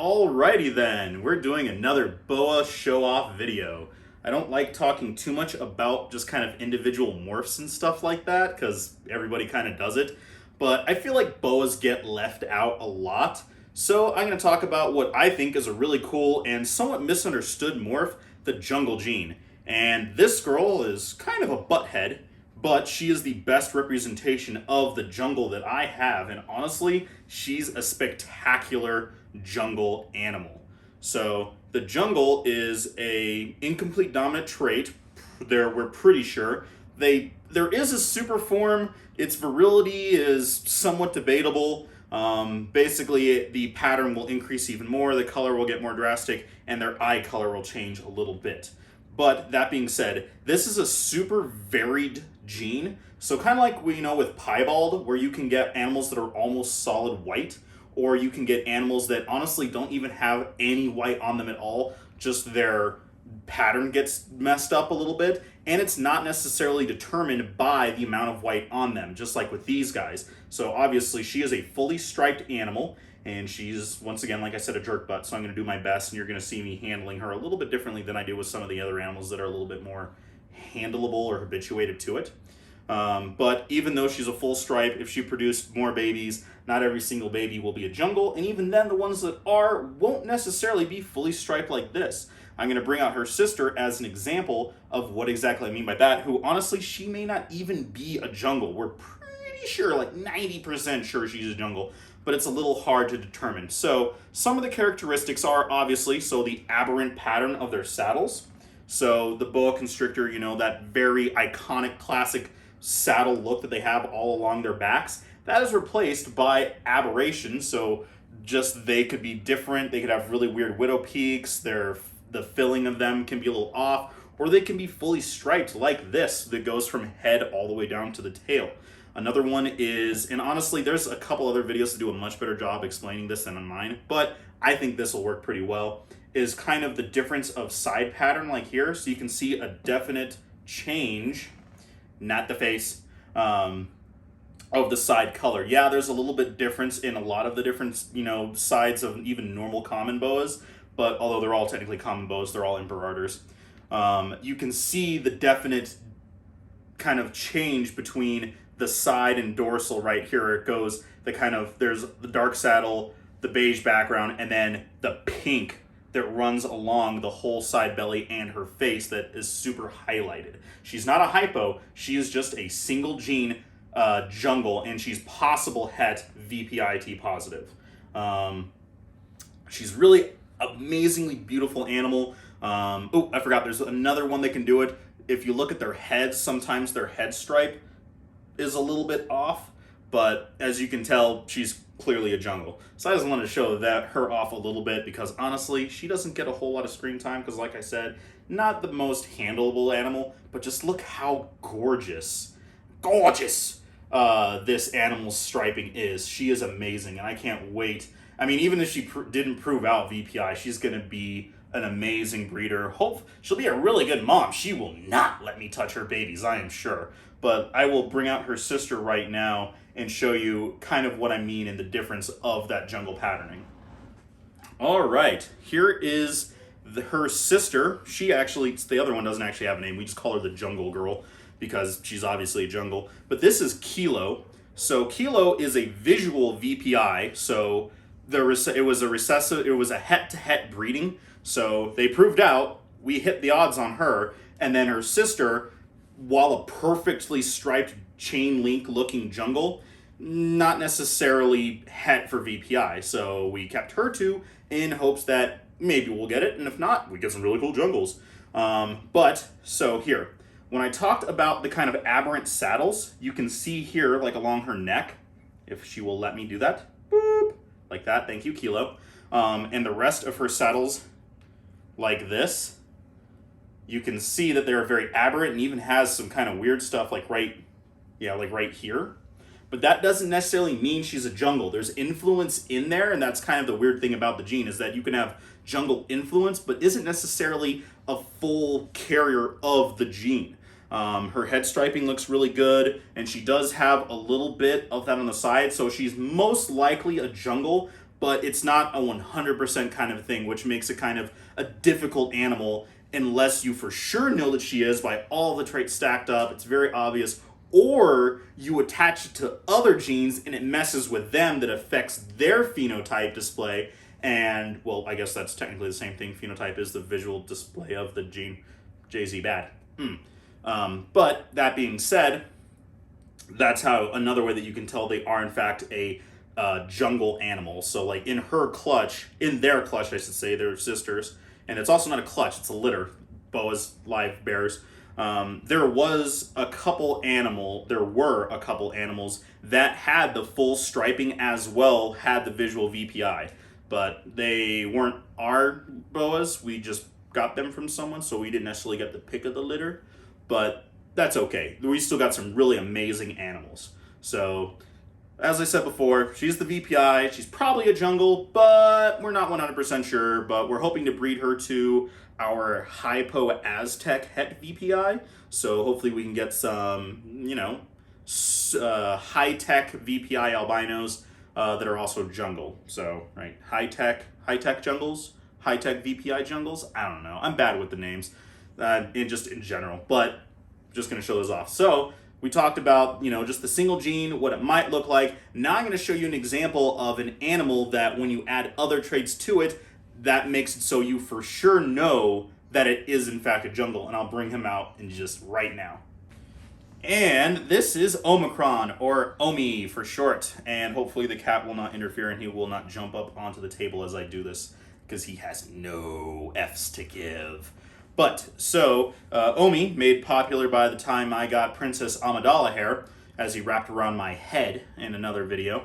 Alrighty then, we're doing another Boa show-off video. I don't like talking too much about just kind of individual morphs and stuff like that, because everybody kind of does it, but I feel like Boas get left out a lot, so I'm going to talk about what I think is a really cool and somewhat misunderstood morph, the jungle gene. And this girl is kind of a butthead, but she is the best representation of the jungle that I have, and honestly, she's a spectacular jungle animal. So the jungle is a incomplete dominant trait. We're pretty sure. There is a super form. Its virility is somewhat debatable. Basically, the pattern will increase even more, the color will get more drastic, and their eye color will change a little bit. But that being said, this is a super varied gene. So kind of like we know with piebald, where you can get animals that are almost solid white, or you can get animals that honestly don't even have any white on them at all, just their pattern gets messed up a little bit, and it's not necessarily determined by the amount of white on them, just like with these guys. So obviously she is a fully striped animal, and she's, once again, like I said, a jerk butt, so I'm going to do my best, and you're going to see me handling her a little bit differently than I do with some of the other animals that are a little bit more handleable or habituated to it. But even though she's a full stripe, if she produced more babies, not every single baby will be a jungle, and even then the ones that are won't necessarily be fully striped like this. I'm going to bring out her sister as an example of what exactly I mean by that, who honestly, she may not even be a jungle. We're pretty sure, like 90% sure she's a jungle, but it's a little hard to determine. So some of the characteristics are obviously, so the aberrant pattern of their saddles. So the boa constrictor, you know, that very iconic classic saddle look that they have all along their backs, that is replaced by aberration. So just they could be different, they could have really weird widow peaks, the filling of them can be a little off, or they can be fully striped like this that goes from head all the way down to the tail. Another one is, and honestly there's a couple other videos that do a much better job explaining this than on mine, but I think this will work pretty well, is kind of the difference of side pattern like here. So you can see a definite change, not the face, of the side color. Yeah, there's a little bit difference in a lot of the different, you know, sides of even normal common boas, but although they're all technically common boas, they're all imperators. You can see the definite kind of change between the side and dorsal right here. It goes the kind of, there's the dark saddle, the beige background, and then the pink that runs along the whole side belly and her face that is super highlighted. She's not a hypo, she is just a single gene jungle, and she's possible het VPIT positive. She's really amazingly beautiful animal. Oh, I forgot, there's another one that can do it. If you look at their heads, sometimes their head stripe is a little bit off, but as you can tell, she's clearly a jungle. So I just wanted to show her off a little bit, because honestly, she doesn't get a whole lot of screen time, because like I said, not the most handleable animal, but just look how gorgeous this animal's striping is. She is amazing, and I can't wait. I mean, even if she didn't prove out VPI, she's going to be an amazing breeder. She'll be a really good mom. She will not let me touch her babies, I am sure. But I will bring out her sister right now and show you kind of what I mean in the difference of that jungle patterning. All right, here is her sister. She actually, the other one doesn't actually have a name. We just call her the Jungle Girl because she's obviously a jungle. But this is Kilo. So Kilo is a visual VPI. So it was a het-to-het breeding. So they proved out, we hit the odds on her, and then her sister, while a perfectly striped chain link looking jungle, not necessarily het for VPI. So we kept her too in hopes that maybe we'll get it, and if not, we get some really cool jungles. So here, when I talked about the kind of aberrant saddles, you can see here, like along her neck, if she will let me do that, boop, like that, thank you, Kilo. And the rest of her saddles, like this, you can see that they're very aberrant, and even has some kind of weird stuff like right here. But that doesn't necessarily mean she's a jungle. There's influence in there, and that's kind of the weird thing about the gene, is that you can have jungle influence, but isn't necessarily a full carrier of the gene. Her head striping looks really good, and she does have a little bit of that on the side, so she's most likely a jungle, but it's not a 100% kind of thing, which makes it kind of a difficult animal unless you for sure know that she is by all the traits stacked up. It's very obvious. Or you attach it to other genes and it messes with them that affects their phenotype display. And, well, I guess that's technically the same thing. Phenotype is the visual display of the gene. JZ bad. But that being said, that's how another way that you can tell they are in fact a jungle animal. So like in their clutch, I should say, they're sisters. And it's also not a clutch, it's a litter. Boas, live bears. There were a couple animals that had the full striping as well, had the visual VPI. But they weren't our boas. We just got them from someone, so we didn't necessarily get the pick of the litter. But that's okay. We still got some really amazing animals. So, as I said before, she's the VPI. She's probably a jungle, but we're not 100% sure. But we're hoping to breed her to our Hypo Aztec Het VPI. So hopefully we can get some, high-tech VPI albinos that are also jungle. So, right, high-tech jungles, high-tech VPI jungles. I don't know. I'm bad with the names, in general. But just going to show those off. So we talked about, just the single gene, what it might look like. Now I'm going to show you an example of an animal that when you add other traits to it, that makes it so you for sure know that it is in fact a jungle. And I'll bring him out in just right now. And this is Omicron, or Omi for short. And hopefully the cat will not interfere and he will not jump up onto the table as I do this, because he has no F's to give. But, so, Omi, made popular by the time I got Princess Amidala hair, as he wrapped around my head in another video.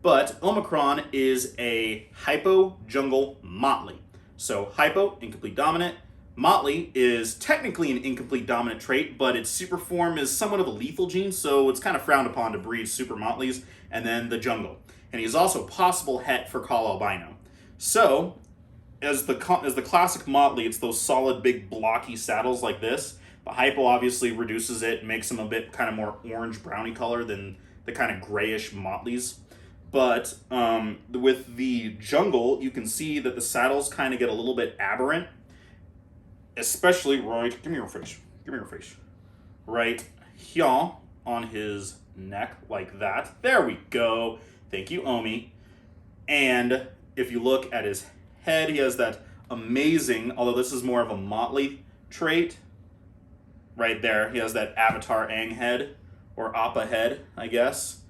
But Omicron is a hypo-jungle motley. So, hypo, incomplete dominant. Motley is technically an incomplete dominant trait, but its super form is somewhat of a lethal gene, so it's kind of frowned upon to breed super motleys. And then the jungle. And he's also possible het for call albino. So, as the classic motley, it's those solid, big, blocky saddles like this. The hypo obviously reduces it, makes them a bit kind of more orange-browny color than the kind of grayish motleys. But with the jungle, you can see that the saddles kind of get a little bit aberrant. Especially right, give me your face. Right here on his neck, like that. There we go. Thank you, Omi. And if you look at his head, he has that amazing, although this is more of a motley trait. Right there, he has that Avatar Aang head, or Appa head, I guess.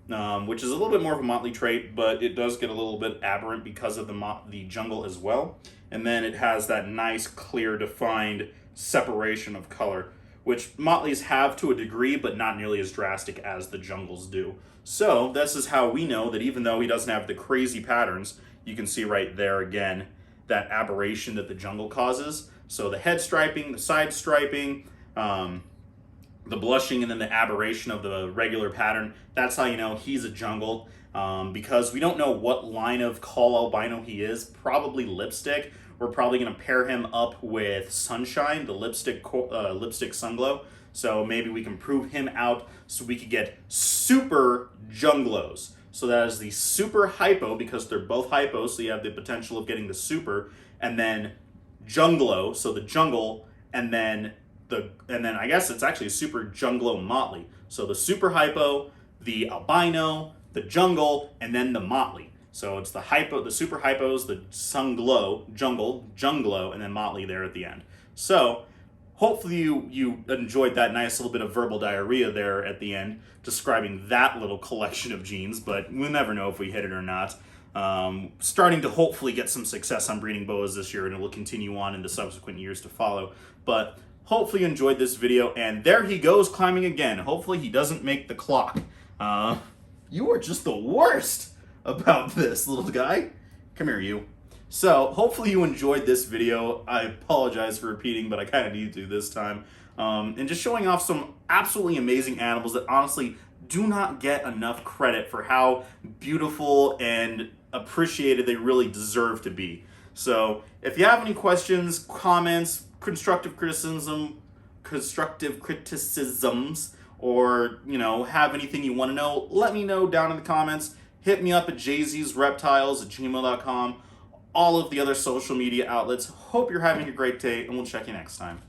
Which is a little bit more of a motley trait, but it does get a little bit aberrant because of the jungle as well. And then it has that nice, clear, defined separation of color, which motleys have to a degree, but not nearly as drastic as the jungles do. So this is how we know that even though he doesn't have the crazy patterns, you can see right there again that aberration that the jungle causes. So the head striping, the side striping, the blushing, and then the aberration of the regular pattern, that's how you know he's a jungle. Because we don't know what line of call albino he is. Probably lipstick. We're probably going to pair him up with Sunshine, the lipstick Sunglow. So maybe we can prove him out so we could get super junglos. So that is the super hypo, because they're both hypo, so you have the potential of getting the super, and then junglo, so the jungle, and then I guess it's actually a super junglo motley. So the super hypo, the albino, the jungle, and then the motley. So it's the hypo, the super hypos, the sunglow, junglo, and then motley there at the end. So hopefully you enjoyed that nice little bit of verbal diarrhea there at the end, describing that little collection of genes, but we'll never know if we hit it or not. Starting to hopefully get some success on breeding boas this year, and it will continue on in the subsequent years to follow. But hopefully you enjoyed this video, and there he goes climbing again. Hopefully he doesn't make the clock. You are just the worst about this, little guy. Come here, you. So, hopefully you enjoyed this video. I apologize for repeating, but I kind of need to this time. And just showing off some absolutely amazing animals that honestly do not get enough credit for how beautiful and appreciated they really deserve to be. So, if you have any questions, comments, constructive criticisms, or, have anything you want to know, let me know down in the comments. Hit me up at jzsreptiles@gmail.com. All of the other social media outlets. Hope you're having a great day, and we'll check you next time.